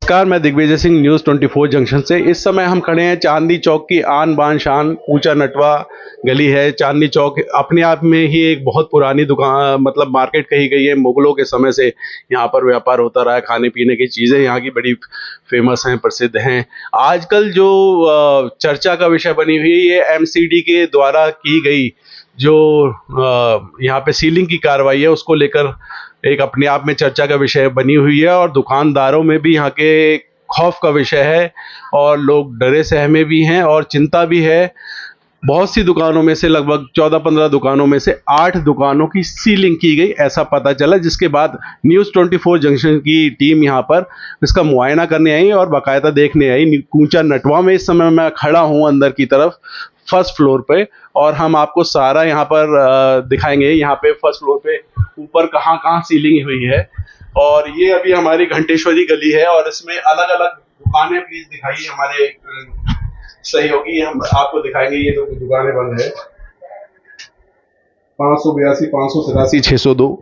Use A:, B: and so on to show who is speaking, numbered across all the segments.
A: नमस्कार, मैं Digvijay Singh news 24 junction से। इस समय हम खड़े हैं चांदनी चौक की आन बान शान ऊंचा नटवा गली है। चांदनी चौक अपने आप में ही एक बहुत पुरानी दुकान मतलब मार्केट कही गई है। मुगलों के समय से यहाँ पर व्यापार होता रहा है। खाने पीने की चीज़ें यहाँ की बड़ी फेमस हैं, प्रसिद्ध हैं। आजकल जो चर्चा का विषय बनी हुई है, ये एमसीडी के द्वारा की गई जो यहाँ पे सीलिंग की कार्रवाई है, उसको लेकर एक अपने आप में चर्चा का विषय बनी हुई है और दुकानदारों में भी यहाँ के खौफ का विषय है और लोग डरे सहमे भी हैं और चिंता भी है। बहुत सी दुकानों में से लगभग 14-15 दुकानों में से 8 दुकानों की सीलिंग की गई, ऐसा पता चला, जिसके बाद न्यूज़ 24 जंक्शन की टीम यहाँ पर इसका मुआयना करने आई और बाकायदा देखने आई। ऊंचा नटवा में इस समय मैं खड़ा हूँ अंदर की तरफ फर्स्ट फ्लोर पे, और हम आपको सारा यहाँ पर दिखाएंगे। यहाँ पे फर्स्ट फ्लोर पे ऊपर कहाँ कहाँ सीलिंग हुई है। और ये अभी हमारी घंटेश्वरी गली है और इसमें अलग अलग दुकानें प्लीज दिखाइए हमारे सहयोगी, हम आपको दिखाएंगे। ये दो दुकानें बंद है, 582, 583, 602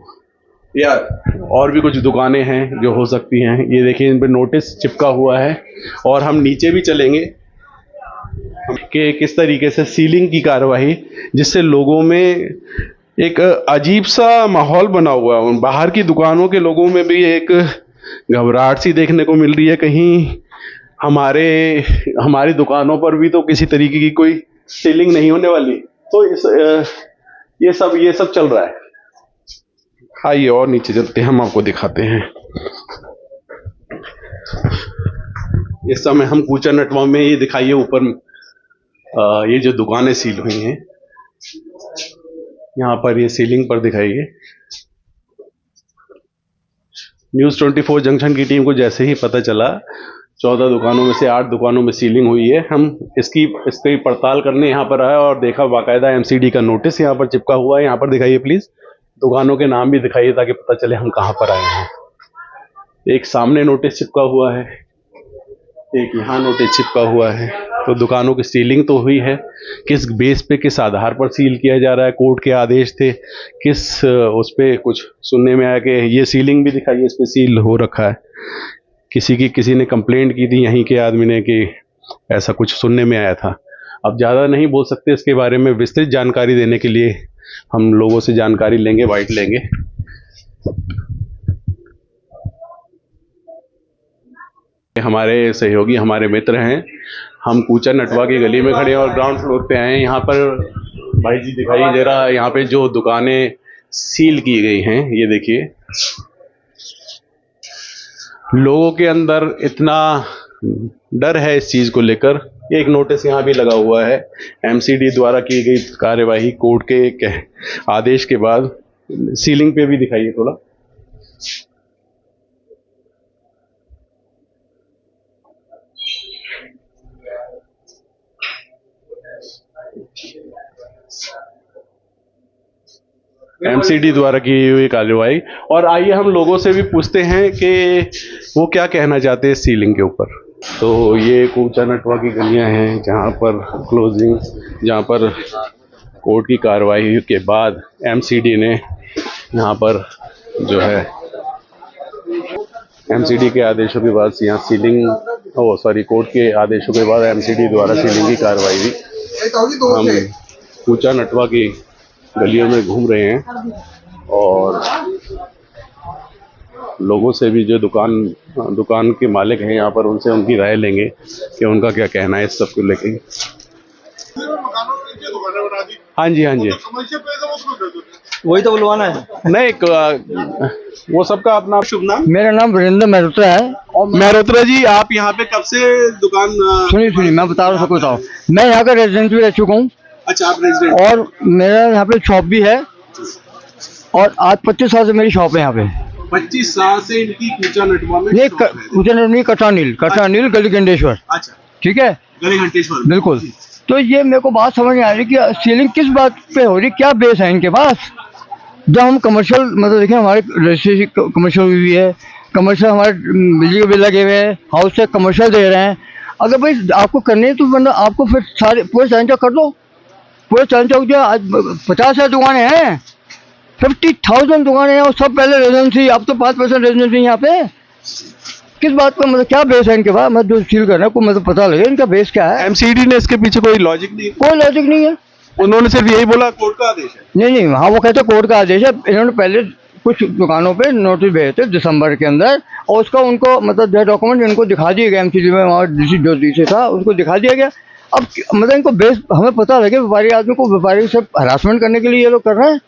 A: यार, और भी कुछ दुकानें हैं जो हो सकती हैं। ये देखिए, इन पे नोटिस चिपका हुआ है। और हम नीचे भी चलेंगे कि किस तरीके से सीलिंग की कार्रवाई, जिससे लोगों में एक अजीब सा माहौल बना हुआ है। बाहर की दुकानों के लोगों में भी एक घबराहट सी देखने को मिल रही है, कहीं हमारी दुकानों पर भी तो किसी तरीके की कोई सीलिंग नहीं होने वाली। तो ये सब चल रहा है। आइए और नीचे चलते हैं, हम आपको दिखाते हैं। इस समय हम ऊंचा नटवा में, ये दिखाइए ऊपर ये जो दुकानें सील हुई हैं, यहाँ पर ये सीलिंग पर दिखाइए। न्यूज़ 24 जंक्शन की टीम को जैसे ही पता चला 14 दुकानों में से 8 दुकानों में सीलिंग हुई है, हम इसकी पड़ताल करने यहाँ पर आए और देखा बाकायदा एमसीडी का नोटिस यहाँ पर चिपका हुआ है। यहाँ पर दिखाइए प्लीज, दुकानों के नाम भी दिखाइए ताकि पता चले हम कहाँ पर आए हैं। एक सामने नोटिस चिपका हुआ है, एक यहाँ नोटिस चिपका हुआ है। तो दुकानों की सीलिंग तो हुई है, किस बेस पे, किस आधार पर सील किया जा रहा है, कोर्ट के आदेश थे, किस उस पे कुछ सुनने में आया कि ये सीलिंग भी दिखाइए, इस पे सील हो रखा है। किसी ने कंप्लेंट की थी यहीं के आदमी ने कि ऐसा कुछ सुनने में आया था। अब ज़्यादा नहीं बोल सकते इसके बारे में, विस्तृत जानकारी देने के लिए हम लोगों से जानकारी लेंगे, बाइट लेंगे। हमारे सहयोगी, हमारे मित्र हैं। हम ऊंचा नटवा की गली में खड़े हैं और ग्राउंड फ्लोर पे आए हैं। यहाँ पर भाई जी दिखाइए जरा, यहाँ पे जो दुकानें सील की गई हैं, ये देखिए। लोगों के अंदर इतना डर है इस चीज को लेकर। एक नोटिस यहाँ भी लगा हुआ है, एमसीडी द्वारा की गई कार्यवाही कोर्ट के आदेश के बाद। सीलिंग पे भी दिखाइए थोड़ा। एमसीडी द्वारा की हुई कार्रवाई। और आइए हम लोगों से भी पूछते हैं कि वो क्या कहना चाहते हैं सीलिंग के ऊपर। तो ये ऊंचा नटवा की गलियां हैं जहां पर क्लोजिंग, जहां पर कोर्ट की कार्रवाई के बाद एमसीडी ने यहाँ पर जो है एमसीडी के आदेशों के बाद यहाँ सीलिंग, कोर्ट के आदेशों के बाद एमसीडी द्वारा सीलिंग की कार्रवाई हुई। हम ऊंचा नटवा की गलियों में घूम रहे हैं और लोगों से भी जो दुकान के मालिक हैं यहाँ पर, उनसे उनकी राय लेंगे कि उनका क्या कहना है इस सब को लेके। हाँ जी
B: वही तो बुलवाना है।
A: नहीं, वो सबका अपना शुभ नाम।
B: मेरा नाम वीरेंद्र मेहरोत्रा है।
A: और मेहरोत्रा जी, आप यहाँ पे कब से दुकान?
B: सुनिए मैं बता रहा हूँ। मैं यहाँ का रेजिडेंट भी रह चुका हूँ।
A: अच्छा, आप रेजिडेंट?
B: और मेरा यहाँ पे शॉप भी है और आज 25 साल से मेरी शॉप है यहाँ पे।
A: 25 साल से इनकी ऊंचा नटवा में?
B: नहीं, ऊंचा नटवा, कटानील गली घंटेश्वर।
A: अच्छा,
B: ठीक है,
A: गली घंटेश्वर,
B: बिल्कुल। तो ये मेरे को बात समझ नहीं आ रही कि सीलिंग किस बात पे हो रही, क्या बेस है इनके पास। जब हम कमर्शियल, मतलब देखिए हमारे रजिस्ट्रेशन कमर्शियल भी है, कमर्शियल हमारे बिजली के बिल लगे हुए हैं, हाउस से कमर्शियल दे रहे हैं। अगर भाई आपको करने है तो मतलब आपको फिर सारे पूरे चांद चौक कर दो। पूरे चांद चौक जो आज 50,000 दुकानें हैं, 50,000 दुकानें हैं और सब पहले रेजिडेंसी, अब तो 5% रेजिडेंसी यहाँ पे। किस बात पर, मतलब क्या बेस है इनके पास, मतलब जो सील करना है को मतलब पता लगे इनका बेस क्या है।
A: एमसीडी ने इसके पीछे कोई लॉजिक नहीं,
B: कोई लॉजिक नहीं है।
A: उन्होंने सिर्फ यही बोला कोर्ट का आदेश है।
B: नहीं नहीं, हाँ वो कहते कोर्ट का आदेश है। इन्होंने पहले कुछ दुकानों पे नोटिस भेजे थे दिसंबर के अंदर, और उसका उनको मतलब जो डॉक्यूमेंट इनको दिखा दिए गए, एमसीडी में वहाँ जो डीसी था उसको दिखा दिया गया। अब मतलब इनको बेस हमें पता लगे, व्यापारी आदमी को व्यापारी से हरासमेंट करने के लिए ये लोग कर रहे हैं।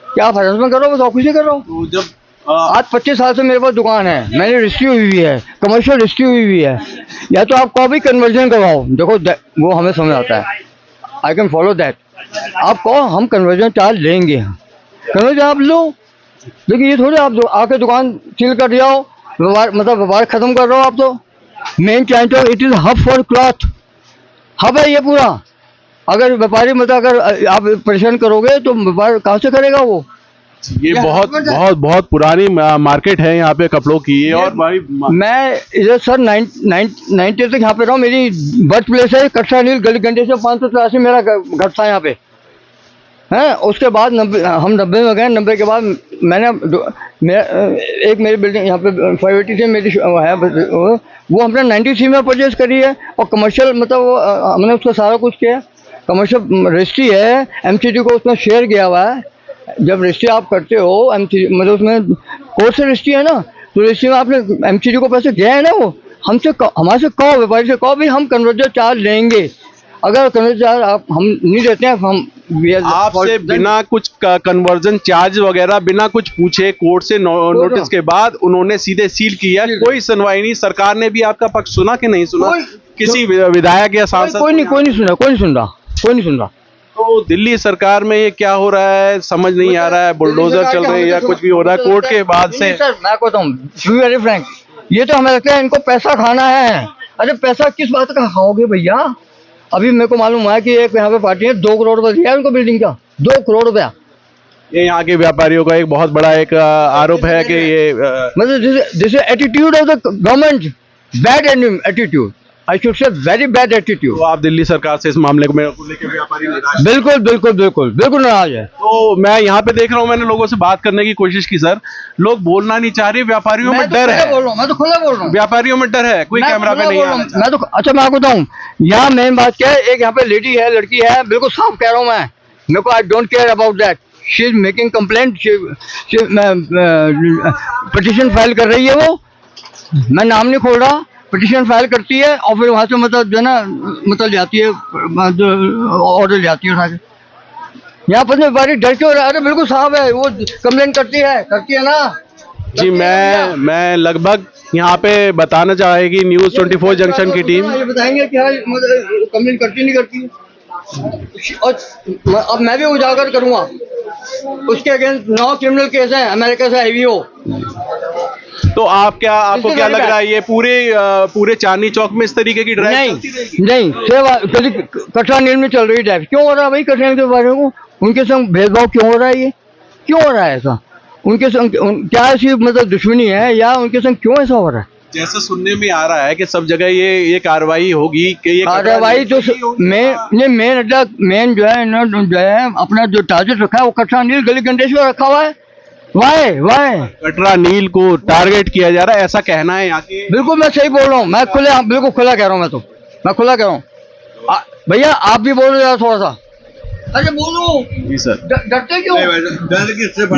B: क्या आप हरासमेंट कर रहे हो, बस ऑफिस ही कर रहे हो।
A: तो जब
B: आज 25 साल से मेरे पास दुकान है, मैंने रजिस्ट्री हुई हुई है, कमर्शियल रजिस्ट्री हुई हुई है। या तो आप कभी कन्वर्जन करवाओ, देखो वो हमें समझ आता है, आई कैन फॉलो दैट। आप कहो हम कन्वर्जन चार्ज लेंगे, कन्वर्जन आप लो, लेकिन ये थोड़ी आप आके दुकान सील कर दिया हो, व्यापार मतलब व्यापार खत्म कर रहे हो आप। तो main point it is hub for cloth, hub है ये पूरा। अगर व्यापारी मतलब अगर आप परेशान करोगे तो व्यापार कहाँ से करेगा वो।
A: ये बहुत बहुत पुरानी मार्केट है यहाँ पे कपड़ों की। ये और भाई
B: मैं इधर सर 90 तक यहाँ पे रहा हूँ। मेरी बर्थ प्लेस है कटरा नील गली घंटे से 583 मेरा घर था यहाँ पे है। उसके बाद हम 90 में गए। 90 के बाद एक मेरी बिल्डिंग यहाँ पे 580 से मेरी है, वो हमने 93 में परचेज करी है। और कमर्शियल मतलब हमने उसका सारा कुछ किया। कमर्शियल रजिस्ट्री है, एमसीडी को उसमें शेयर किया हुआ है। जब रजिस्ट्री आप करते हो एमसीडी मतलब उसमें कोर्ट से रजिस्ट्री है ना, तो रजिस्ट्री में आपने एमसीडी को पैसे दिया है ना, वो हमारे से कहो, व्यापारी से कहो भाई हम कन्वर्जन चार्ज लेंगे। अगर कन्वर्जन चार्ज आप हम नहीं देते हैं, हम
A: आपसे बिना कुछ कन्वर्जन चार्ज वगैरह बिना कुछ पूछे कोर्ट से नोटिस के बाद उन्होंने सीधे सील किया। कोई सुनवाई नहीं। सरकार ने भी आपका पक्ष सुना कि नहीं सुना? किसी विधायक या सांसद?
B: कोई नहीं सुन रहा।
A: तो दिल्ली सरकार में ये क्या हो रहा है समझ नहीं आ रहा है। बुलडोजर चल रहे हैं या कुछ भी हो रहा है कोर्ट के बाद से।
B: सर मैं कहता हूँ वेरी फ्रैंक, ये तो हमें लगता है इनको पैसा खाना है। अरे पैसा किस बात का खाओगे भैया? अभी मेरे को मालूम है कि एक यहाँ पे पार्टी है 2 करोड़ रुपया दिया उनको बिल्डिंग का, 2 करोड़ रुपया।
A: ये यहाँ के व्यापारियों का एक बहुत बड़ा एक आरोप है कि ये
B: मतलब this attitude of the government, bad attitude, I should say very bad attitude.
A: तो आप दिल्ली सरकार से इस मामले को लेकर व्यापारी निराश?
B: बिल्कुल नाराज है।
A: तो मैं यहाँ पे देख रहा हूँ, मैंने लोगों से बात करने की कोशिश की सर, लोग बोलना नहीं चाह रहे। व्यापारियों में डर है।
B: मैं तो खुला बोल रहा हूँ।
A: व्यापारियों में डर है, कोई कैमरा पे नहीं आना।
B: मैं तो अच्छा मैं आपको बताऊँ, यहाँ मेन बात क्या है, एक यहाँ पे लेडी है, लड़की है, बिल्कुल साफ कह रहा हूँ मैं, मेरे को I don't care about that. She is making complaint, petition file कर रही है वो, मैं नाम नहीं खोल रहा। पिटीशन फाइल करती है और फिर वहाँ से मतलब जो है ना मतलब जाती है, ऑर्डर जाती है उठा के। यहाँ पर व्यापारी डर क्यों रहा है? अरे बिल्कुल साफ है, वो कंप्लेंट करती है ना
A: जी। मैं लगभग यहाँ पे बताना चाहेगी न्यूज़ 24 जंक्शन की टीम
B: ये बताएंगे क्या मतलब कंप्लेंट करती नहीं करती। और अब मैं भी उजागर करूँगा उसके अगेंस्ट 9 क्रिमिनल केस है अमेरिका से आई हुई हो।
A: तो आपको क्या लग रहा है ये पूरे चांदनी चौक में इस तरीके की ड्राइव?
B: नहीं कटरा नील में चल रही ड्राइव। क्यों हो रहा है भाई? कटरा के बारे में उनके संग भेदभाव क्यों हो रहा है? ये क्यों हो रहा है ऐसा? उनके संग क्या ऐसी मतलब दुश्मनी है या उनके संग क्यों ऐसा हो रहा है?
A: जैसा सुनने में आ रहा है कि सब जगह ये कार्रवाई होगी कि ये
B: कार्रवाई जो मेन जो है अपना जो टारगेट रखा है वो कटरा नील गली गंडेश्वर रखा हुआ है। वाई
A: कटरा नील को टारगेट किया जा रहा है, ऐसा कहना है यहाँ के।
B: बिल्कुल मैं सही बोल रहा हूँ, मैं बिल्कुल खुला कह रहा हूँ। मैं खुला कह रहा हूँ। भैया आप भी बोलो यार थोड़ा सा। अरे बोलो
A: जी सर।
B: डरते क्यों?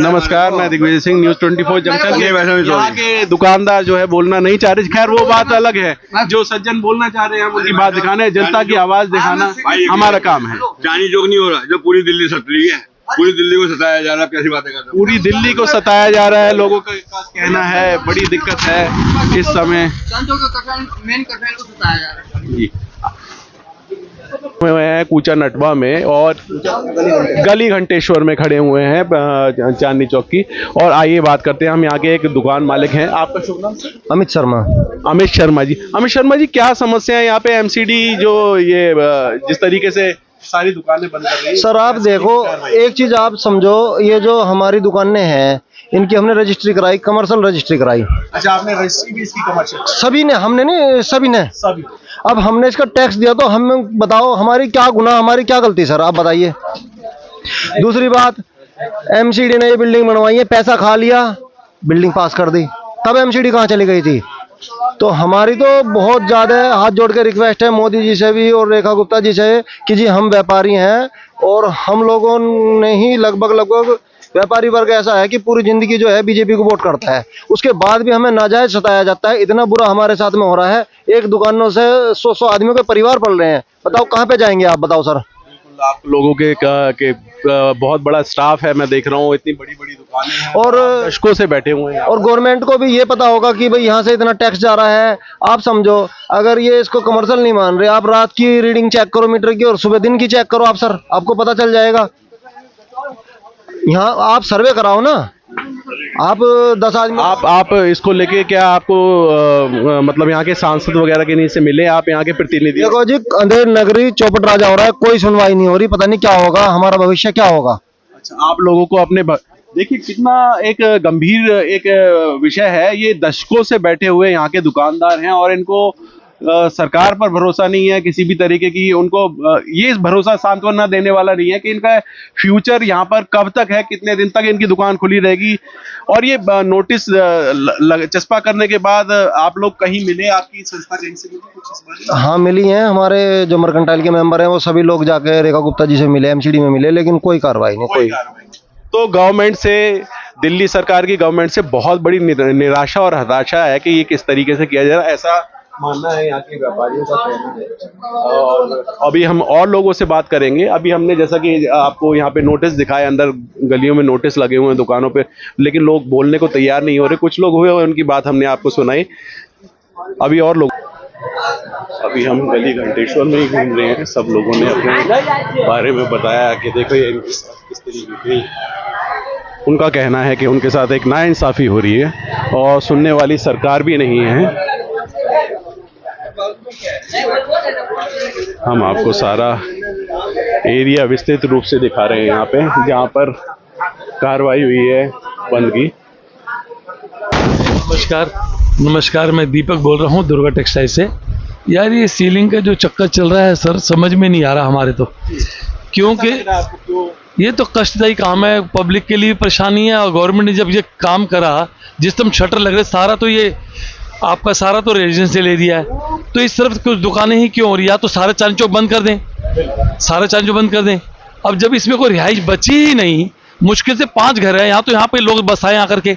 A: नमस्कार, मैं दिग्विजय सिंह, न्यूज़ 24 जंक्शन। यहाँ के दुकानदार जो है बोलना नहीं चाह रहे। खैर वो बात अलग है, जो सज्जन बोलना चाह रहे हैं हम उनकी बात दिखाना है, जनता की आवाज दिखाना हमारा काम है।
C: जानी जोग नहीं हो रहा, जो पूरी दिल्ली सत रही है, पूरी दिल्ली को सताया जा रहा है। कैसी बातें कर रहे हैं?
A: पूरी दिल्ली को सताया जा रहा है, लोगों का कहना है बड़ी दिक्कत है इस समय।
B: मेन कटरा को सताया जा रहा है
A: जी। हुए हैं कूचा नटवा में और गली घंटेश्वर में खड़े हुए हैं चांदनी चौक की। और आइए बात करते हैं, हम यहाँ के एक दुकान मालिक हैं। आपका शुभ नाम?
D: अमित शर्मा।
A: अमित शर्मा जी। अमित शर्मा जी, क्या समस्या है यहाँ पे? एमसीडी जो ये जिस तरीके से सारी दुकानें बंद कर रही है।
D: सर आप देखो, एक चीज आप समझो, ये जो हमारी दुकानें हैं इनकी हमने रजिस्ट्री कराई, कमर्शियल रजिस्ट्री कराई।
A: अच्छा, आपने रजिस्ट्री भी इसकी कमर्शियल?
D: सभी ने, हमने नहीं, सभी ने। अब हमने इसका टैक्स दिया, तो हमें बताओ हमारी क्या गुनाह, हमारी क्या गलती? सर आप बताइए। दूसरी बात, एमसीडी ने ये बिल्डिंग बनवाई है, पैसा खा लिया, बिल्डिंग पास कर दी, तब एमसीडी कहाँ चली गई थी? तो हमारी तो बहुत ज़्यादा हाथ जोड़ के रिक्वेस्ट है मोदी जी से भी और रेखा गुप्ता जी से कि जी हम व्यापारी हैं और हम लोगों ने ही लगभग व्यापारी वर्ग ऐसा है कि पूरी जिंदगी जो है बीजेपी को वोट करता है, उसके बाद भी हमें नाजायज सताया जाता है। इतना बुरा हमारे साथ में हो रहा है, एक दुकानों से 100 आदमियों के परिवार पल रहे हैं। बताओ कहाँ पे जाएंगे आप, बताओ सर।
A: आप लोगों के बहुत बड़ा स्टाफ है, मैं देख रहा हूँ इतनी बड़ी बड़ी दुकानें हैं
D: और
A: दशकों से बैठे हुए हैं।
D: और गवर्नमेंट को भी ये पता होगा कि भाई यहाँ से इतना टैक्स जा रहा है। आप समझो, अगर ये इसको कमर्शियल नहीं मान रहे, आप रात की रीडिंग चेक करो मीटर की और सुबह दिन की चेक करो आप सर, आपको पता चल जाएगा। यहाँ आप सर्वे कराओ ना, आप 10 आदमी।
A: आप इसको लेके क्या आपको मतलब यहाँ के सांसद वगैरह के नहीं से मिले, आप यहाँ के प्रतिनिधि?
D: देखो जी, अंधेर नगरी चौपट राजा हो रहा है, कोई सुनवाई नहीं हो रही, पता नहीं क्या होगा, हमारा भविष्य क्या होगा।
A: अच्छा, आप लोगों को अपने देखिए कितना एक गंभीर एक विषय है। ये दशकों से बैठे हुए यहाँ के दुकानदार हैं और इनको सरकार पर भरोसा नहीं है किसी भी तरीके की। उनको ये भरोसा सांत्वना देने वाला नहीं है कि इनका फ्यूचर यहाँ पर कब तक है, कितने दिन तक इनकी दुकान खुली रहेगी। और ये नोटिस चस्पा करने के बाद आप लोग कहीं मिले, आपकी संस्था कहीं से मिली कुछ इस बारे में?
D: हाँ मिली हैं, हमारे जो मर्केंटाइल के मेंबर हैं वो सभी लोग जाके रेखा गुप्ता जी से मिले, एमसीडी में मिले, लेकिन कोई कार्रवाई नहीं, कोई।
A: तो गवर्नमेंट से, दिल्ली सरकार की गवर्नमेंट से बहुत बड़ी निराशा और हताशा है कि ये किस तरीके से किया जा रहा है, ऐसा मानना है यहाँ के व्यापारियों का कहना है। और अभी हम और लोगों से बात करेंगे। अभी हमने जैसा कि आपको यहाँ पे नोटिस दिखाए, अंदर गलियों में नोटिस लगे हुए हैं दुकानों पे, लेकिन लोग बोलने को तैयार नहीं हो रहे। कुछ लोग हुए, उनकी बात हमने आपको सुनाई। अभी और लोग, अभी हम गली घंटेश्वर में ही घूम रहे हैं। सब लोगों ने अपने बारे में बताया कि देखो ये किस तरीके की, उनका कहना है कि उनके साथ एक नाइंसाफी हो रही है और सुनने वाली सरकार भी नहीं है। हम आपको सारा एरिया विस्तृत रूप से दिखा रहे हैं यहाँ पे, जहाँ पर कार्रवाई हुई है बंद की।
E: नमस्कार, मैं दीपक बोल रहा हूँ दुर्गा टेक्सटाइल से। यार ये सीलिंग का जो चक्कर चल रहा है सर, समझ में नहीं आ रहा हमारे तो, क्योंकि ये तो कष्टदायी काम है, पब्लिक के लिए परेशानी है। और गवर्नमेंट ने जब ये काम करा, जिस तरह शटर लग रहे सारा, तो ये आपका सारा तो रेजिडेंशियल एरिया है, तो इस तरफ कुछ दुकानें ही क्यों हो रही? या तो सारे चांद चौक बंद कर दें, सारे चांद चौक बंद कर दें। अब जब इसमें कोई रिहाइश बची ही नहीं, मुश्किल से 5 घर है यहाँ, तो यहाँ पे लोग बसाएं आकर के,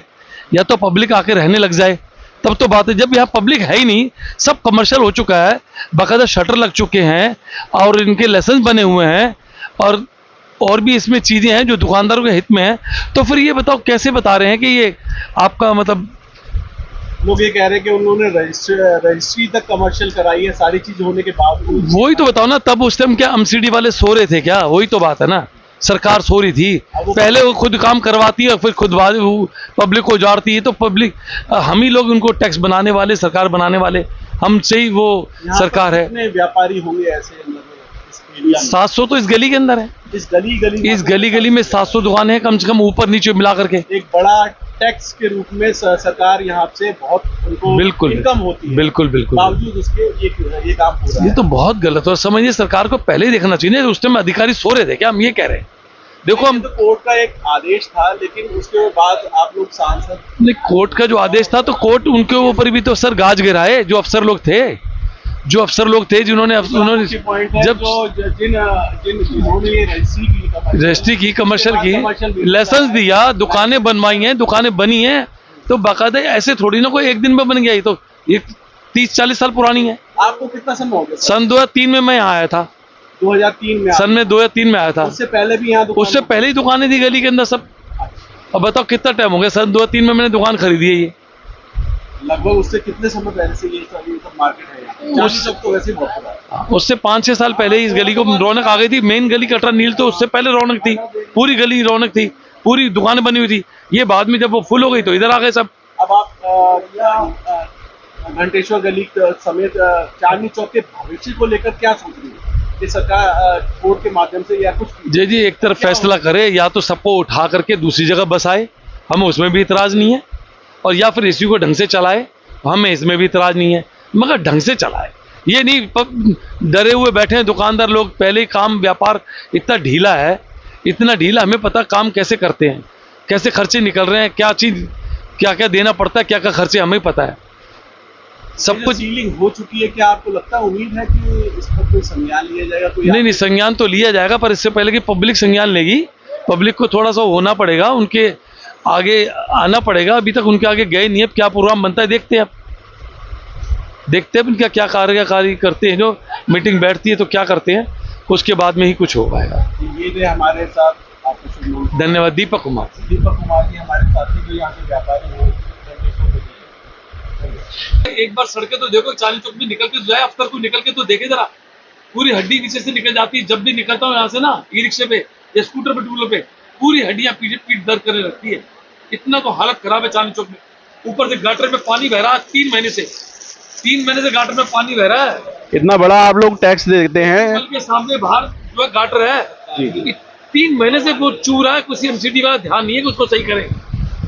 E: या तो पब्लिक आके रहने लग जाए, तब तो बात है। जब यहाँ पब्लिक है ही नहीं, सब कमर्शियल हो चुका है, बाकायदा शटर लग चुके हैं और इनके लाइसेंस बने हुए हैं, और भी इसमें चीज़ें हैं जो दुकानदारों के हित में है, तो फिर ये बताओ कैसे बता रहे हैं कि ये आपका मतलब?
A: लोग ये कह रहे हैं कि उन्होंने रजिस्ट्री तक कमर्शियल कराई है, सारी चीज होने के बावजूद।
E: वही तो बताओ ना, तब उस टाइम क्या एमसीडी वाले सो रहे थे क्या? वही तो बात है ना, सरकार सो रही थी। पहले वो खुद काम करवाती है, फिर खुद पब्लिक को उजाड़ती है। तो पब्लिक, हम ही लोग उनको टैक्स बनाने वाले, सरकार बनाने वाले, हमसे ही वो सरकार है।
A: कितने व्यापारी होंगे ऐसे?
E: 700 तो इस गली के अंदर है,
A: इस गली
E: में 700 दुकानें हैं कम से कम, ऊपर नीचे मिला करके।
A: एक बड़ा टैक्स के रूप में सरकार यहाँ से बहुत उनको
E: बिल्कुल
A: इनकम होती है,
E: बिल्कुल
A: बावजूद उसके ये काम हो रहा है।
E: ये तो बहुत गलत है। और समझिए सरकार को पहले ही देखना चाहिए। उस टाइम अधिकारी सो रहे थे क्या? हम ये कह रहे हैं। देखो, हम
A: तो कोर्ट का एक आदेश था, लेकिन उसके बाद आप लोग सांसद,
E: नहीं, कोर्ट का जो आदेश था तो कोर्ट उनके ऊपर भी तो सर गाज गिराए। जो अफसर लोग थे जिन्होंने जब रजिस्ट्री की, कमर्शियल की, लाइसेंस दिया, दुकानें बनवाई हैं, दुकानें बनी हैं, तो बाकायदा ऐसे थोड़ी ना कोई एक दिन में बन गया। ये तो ये 30-40 साल पुरानी है।
A: आपको कितना समय हो गया?
E: सन 2003 में मैं यहाँ आया था।
A: 2003 में?
E: सन में 2003 में आया था।
A: उससे पहले भी यहाँ?
E: उससे पहले ही दुकानें थी गली के अंदर सब। अब बताओ कितना टाइम हो गया? सन 2003 में मैंने दुकान खरीदी है। ये
A: लगभग उससे कितने समय पहले से ये सब मार्केट है यहाँ? तो वैसे ही बहुत
E: उससे 5-6 साल पहले इस गली को रौनक आ गई थी। मेन गली कटरा नील, तो उससे पहले रौनक थी, पूरी गली रौनक थी, पूरी दुकानें बनी हुई थी। ये बाद में जब वो फुल हो गई तो इधर आ गए सब।
A: अब आप घंटेश्वर गली समेत चांदनी चौक के भविष्य को लेकर क्या सोच रही है कि सरकार कोर्ट के माध्यम से या कुछ?
E: जी, एक तरफ फैसला करे, या तो सबको उठा करके दूसरी जगह बसाए, हमें उसमें भी इतराज नहीं है, और या फिर इसी को ढंग से चलाए, हमें इसमें भी इतराज नहीं है, मगर ढंग से चलाए। ये नहीं डरे हुए बैठे हैं दुकानदार लोग। पहले ही काम व्यापार इतना ढीला है, इतना ढीला, हमें पता काम कैसे करते हैं, कैसे खर्चे निकल रहे हैं, क्या चीज़ क्या क्या देना पड़ता है, क्या क्या खर्चे हमें पता है। सब कुछ।
A: सीलिंग हो चुकी है, क्या आपको लगता है, उम्मीद है कि इस पर कोई संज्ञान लिया जाएगा? कोई
E: नहीं, संज्ञान तो लिया जाएगा, पर इससे पहले कि पब्लिक संज्ञान लेगी, पब्लिक को थोड़ा सा होना पड़ेगा, उनके आगे आना पड़ेगा। अभी तक उनके आगे गए नहीं, अब क्या प्रोग्राम बनता है देखते हैं। अब देखते हैं उनका क्या कार्यकारी करते हैं, जो मीटिंग बैठती है तो क्या करते हैं, उसके बाद में ही कुछ हो पाएगा।
A: ये थे हमारे साथ, आपको शुभ नमस्कार।
E: धन्यवाद। दीपक कुमार
A: जी हमारे साथी, जो यहाँ के व्यापारी हैं।
E: एक बार सड़कें तो देखो, चांदनी चौक में निकल के जाए, अफ्तर को निकल के तो देखे जरा, पूरी हड्डी नीचे से निकल जाती है। जब भी निकलता हूँ यहाँ से ना, ई रिक्शे पे या स्कूटर पे, टू व्हीलर पे, पूरी हड्डियां पीठ दर्द करने लगती है। इतना तो हालत खराब है चांदनी चौक में। ऊपर से गाटर में पानी बह रहा है 3 महीने से, 3 महीने से गाटर में पानी बह रहा है।
A: इतना बड़ा आप लोग टैक्स देते हैं?
E: कल के सामने बाहर जो है गाटर है, 3 महीने से वो चू रहा है। किसी एमसीडी वाला ध्यान नहीं है कि उसको सही करें।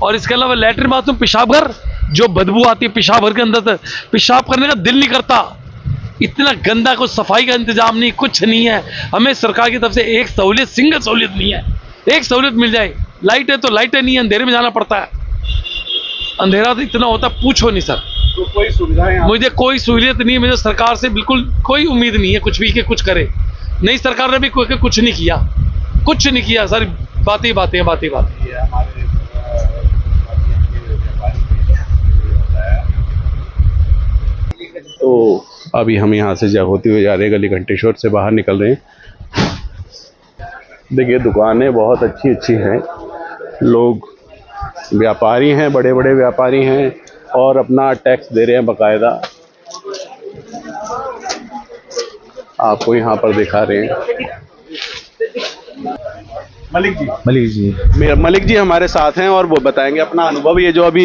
E: और इसके अलावा लैट्रिन बाथरूम, पेशाब घर, जो बदबू आती है पेशाब घर के अंदर से, पेशाब करने का दिल नहीं करता। इतना गंदा, कुछ सफाई का इंतजाम नहीं, कुछ नहीं है। हमें सरकार की तरफ से एक सहूलियत, सिंगल सहूलियत नहीं है। एक सहूलियत मिल जाए। लाइट है तो लाइटें नहीं है, अंधेरे में जाना पड़ता है। अंधेरा तो इतना होता, पूछो नहीं सर।
A: तो कोई सुविधाएं
E: मुझे कोई सहूलियत नहीं है। मुझे सरकार से बिल्कुल कोई उम्मीद नहीं है कुछ भी कि कुछ करे। नई सरकार ने भी कुछ नहीं किया, कुछ नहीं किया सर। बातें बातें बातें बातें।
A: तो अभी हम यहाँ से होते हुए जा रहे हैं, गली घंटेश्वर से बाहर निकल रहे हैं। देखिए दुकानें बहुत अच्छी अच्छी हैं, लोग व्यापारी हैं, बड़े बड़े व्यापारी हैं और अपना टैक्स दे रहे हैं बाकायदा। आपको यहाँ पर दिखा रहे हैं। मलिक जी हमारे साथ हैं और वो बताएंगे अपना अनुभव। ये जो अभी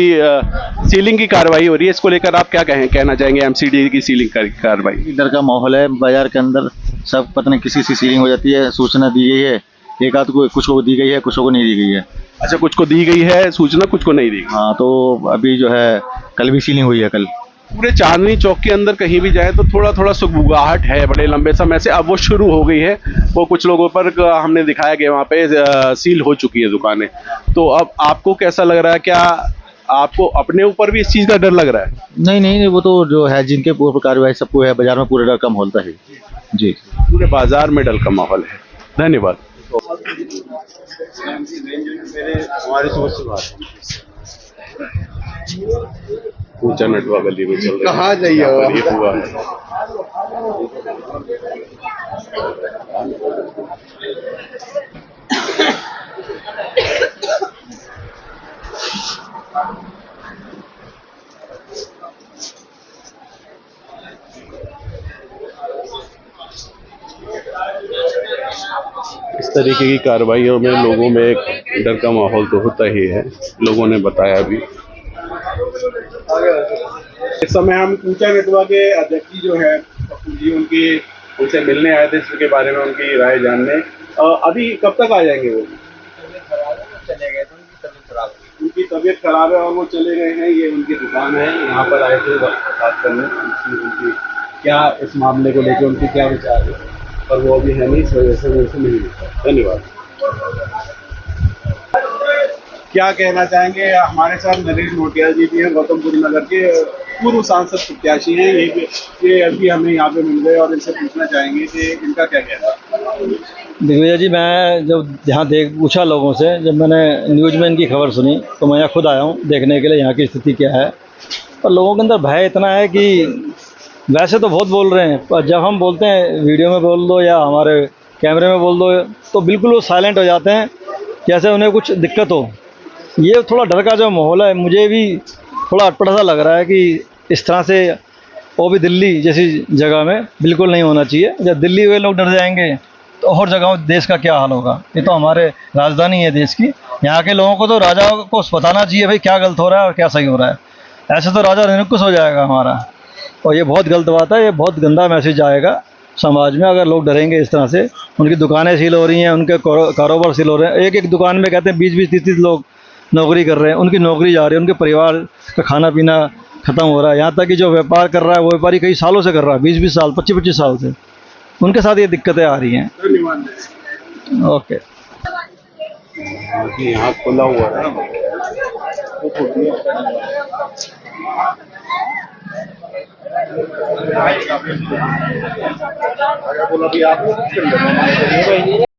A: सीलिंग की कार्रवाई हो रही है, इसको लेकर आप क्या कहना चाहेंगे? एमसीडी की सीलिंग की कार्रवाई,
F: इधर का माहौल है बाजार के अंदर, सब पता नहीं किसी से सीलिंग हो जाती है। सूचना दी गई है, एक आध को कुछ को दी गई है, कुछ को नहीं दी गई है।
A: अच्छा, कुछ को दी गई है सूचना, कुछ को नहीं दी गई।
F: हाँ, तो अभी जो है कल भी सीलिंग हुई है। कल
A: पूरे चांदनी चौक के अंदर कहीं भी जाए तो थोड़ा थोड़ा सुगबुगाहट है बड़े लंबे समय से। अब वो शुरू हो गई है। वो कुछ लोगों पर हमने दिखाया कि वहाँ पे सील हो चुकी है दुकानें। तो अब आपको कैसा लग रहा है? क्या आपको अपने ऊपर भी इस चीज़ का डर लग रहा है?
F: नहीं, वो तो जो है जिनके ऊपर कार्रवाई सबको है, बाजार में पूरे डर का माहौल था ही। जी,
A: पूरे बाजार में डर का माहौल है। धन्यवाद। ऊंचा नटवा गली में चल रही है। कहाँ जाइए हुआ है। इस तरीके की कार्रवाइयों में लोगों में एक डर का माहौल तो होता ही है, लोगों ने बताया भी। इस समय हम ऊंचा नटवा के अध्यक्ष जो है पप्पू जी, उनसे मिलने आए थे, इसके बारे में उनकी राय जानने। अभी कब तक आ जाएंगे? वो चले गए, उनकी तबीयत खराब है और वो चले गए हैं। ये उनकी दुकान है, यहाँ पर आए थे बात करने, उनकी क्या इस मामले को लेकर उनकी क्या विचार है, पर वो अभी है नहीं, इस वजह से मुझसे नहीं मिलता। धन्यवाद। क्या कहना चाहेंगे? हमारे साथ नरेश मोटियाल जी भी हैं, गौतमपुर नगर के पूर्व सांसद प्रत्याशी हैं। ये अभी हमें यहाँ पे मिल गए और इनसे पूछना चाहेंगे कि इनका क्या कहना है।
G: दिग्विजय जी, मैं जब यहाँ पूछा लोगों से, जब मैंने न्यूज़ में इनकी खबर सुनी तो मैं यहाँ खुद आया हूँ देखने के लिए यहाँ की स्थिति क्या है। और लोगों के अंदर भय इतना है कि वैसे तो बहुत बोल रहे हैं, पर जब हम बोलते हैं वीडियो में बोल दो या हमारे कैमरे में बोल दो तो बिल्कुल वो साइलेंट हो जाते हैं, जैसे उन्हें कुछ दिक्कत हो। ये थोड़ा डर का जो माहौल है, मुझे भी थोड़ा अटपटा सा लग रहा है कि इस तरह से, वो भी दिल्ली जैसी जगह में, बिल्कुल नहीं होना चाहिए। जब दिल्ली हुए लोग डर जाएंगे तो और जगहों देश का क्या हाल होगा। ये तो हमारे राजधानी है देश की, यहाँ के लोगों को तो राजा को बताना चाहिए भाई क्या गलत हो रहा है और क्या सही हो रहा है। ऐसे तो राजा निरंकुश हो जाएगा हमारा, और ये बहुत गलत बात है। ये बहुत गंदा मैसेज आएगा समाज में अगर लोग डरेंगे इस तरह से। उनकी दुकानें सील हो रही हैं, उनके कारोबार सील हो रहे हैं। एक एक दुकान में कहते हैं 20-20, 30-30 लोग नौकरी कर रहे हैं, उनकी नौकरी जा रही है, उनके परिवार का खाना पीना ख़त्म हो रहा है। यहाँ तक कि जो व्यापार कर रहा है वो व्यापारी कई सालों से कर रहा है, 20-20 साल, 25-25 साल से, उनके साथ ये दिक्कतें आ रही हैं। ओके,
A: यहाँ खुला हुआ है। बोला भी आप